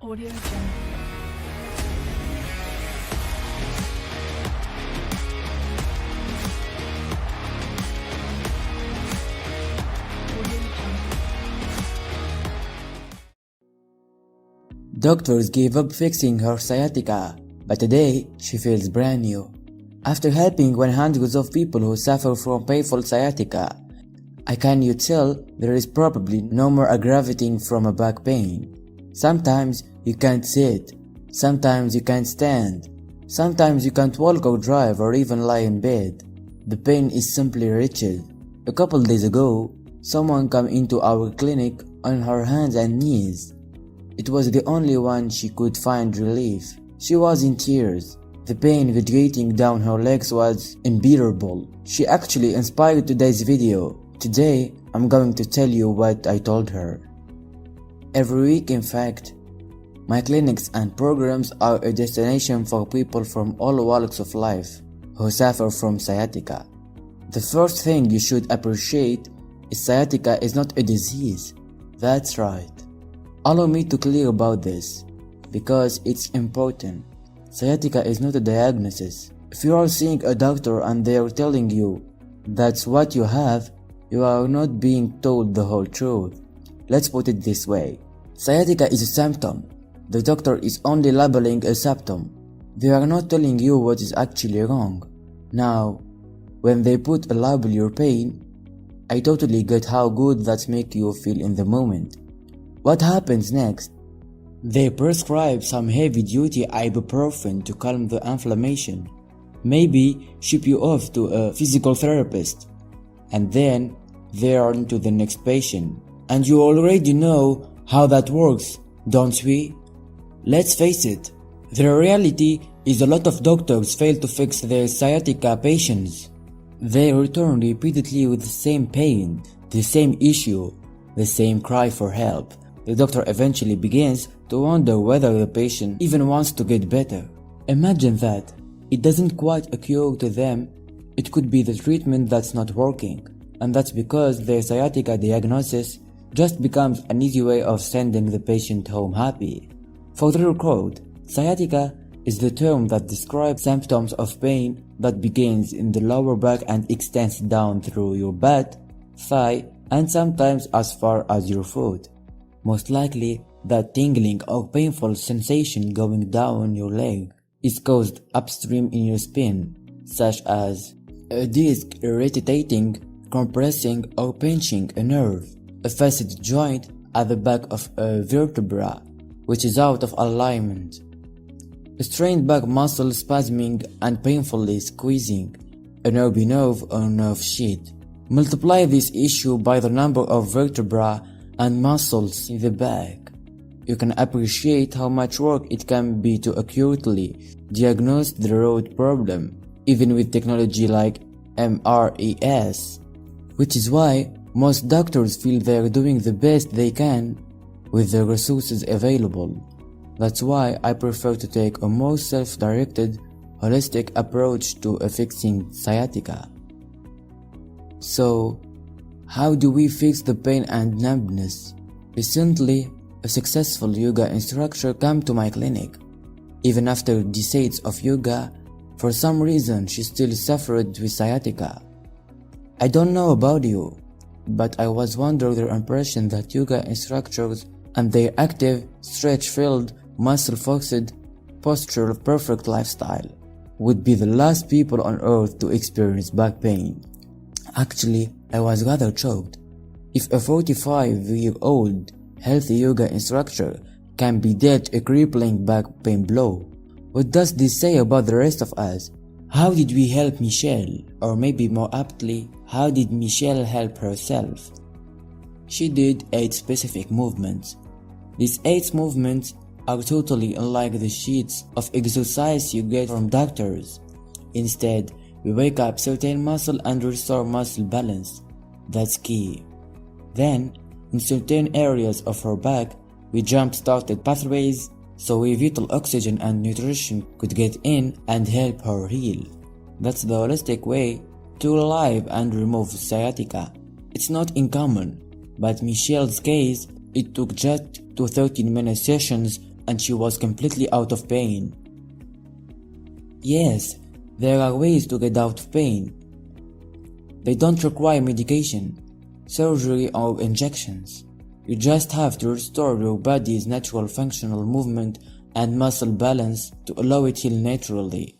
Audio Jungle. Doctors gave up fixing her sciatica, but today she feels brand new. After helping hundreds of people who suffer from painful sciatica, can you tell there is probably no more aggravating from a back pain? Sometimes you can't sit, sometimes you can't stand, sometimes you can't walk or drive or even lie in bed. The pain is simply wretched. A couple days ago, someone came into our clinic on her hands and knees. It was the only one she could find relief. She was in tears. The pain radiating down her legs was unbearable. She actually inspired today's video. Today, I'm going to tell you what I told her. Every week, in fact, my clinics and programs are a destination for people from all walks of life who suffer from sciatica. The first thing you should appreciate is sciatica is not a disease. That's right. Allow me to clear about this, because it's important. Sciatica is not a diagnosis. If you are seeing a doctor and they are telling you that's what you have, you are not being told the whole truth. Let's put it this way. Sciatica is a symptom. The doctor is only labeling a symptom. They are not telling you what is actually wrong. Now, when they put a label your pain, I totally get how good that makes you feel in the moment. What happens next? They prescribe some heavy-duty ibuprofen to calm the inflammation. Maybe ship you off to a physical therapist. And then they are on to the next patient. And you already know how that works, don't we? Let's face it, the reality is a lot of doctors fail to fix their sciatica patients. They return repeatedly with the same pain, the same issue, the same cry for help. The doctor eventually begins to wonder whether the patient even wants to get better. Imagine that. It doesn't quite occur to them. It could be the treatment that's not working, and that's because their sciatica diagnosis just becomes an easy way of sending the patient home happy. For the record, sciatica is the term that describes symptoms of pain that begins in the lower back and extends down through your butt, thigh, and sometimes as far as your foot. Most likely, that tingling or painful sensation going down your leg is caused upstream in your spine, such as a disc irritating, compressing, or pinching a nerve, a facet joint at the back of a vertebra, which is out of alignment, a strained back muscle spasming and painfully squeezing, a nervy nerve or nerve sheet. Multiply this issue by the number of vertebrae and muscles in the back. You can appreciate how much work it can be to accurately diagnose the root problem, even with technology like MREs, which is why most doctors feel they are doing the best they can with the resources available. That's why I prefer to take a more self-directed, holistic approach to fixing sciatica. So, how do we fix the pain and numbness? Recently, a successful yoga instructor came to my clinic. Even after decades of yoga, for some reason she still suffered with sciatica. I don't know about you, but I was under the impression that yoga instructors and their active, stretch-filled, muscle-focused, posture-perfect lifestyle would be the last people on earth to experience back pain. Actually, I was rather shocked. If a 45-year-old healthy yoga instructor can be dealt a crippling back pain blow, what does this say about the rest of us? How did we help Michelle? Or maybe more aptly, how did Michelle help herself? She did 8 specific movements. These 8 movements are totally unlike the sheets of exercise you get from doctors. Instead, we wake up certain muscle and restore muscle balance. That's key. Then, in certain areas of her back, we jump-started pathways so vital oxygen and nutrition could get in and help her heal. That's the holistic way to relieve and remove sciatica. It's not uncommon, but Michelle's case, it took just 2 13-minute sessions and she was completely out of pain. Yes, there are ways to get out of pain. They don't require medication, surgery or injections. You just have to restore your body's natural functional movement and muscle balance to allow it to heal naturally.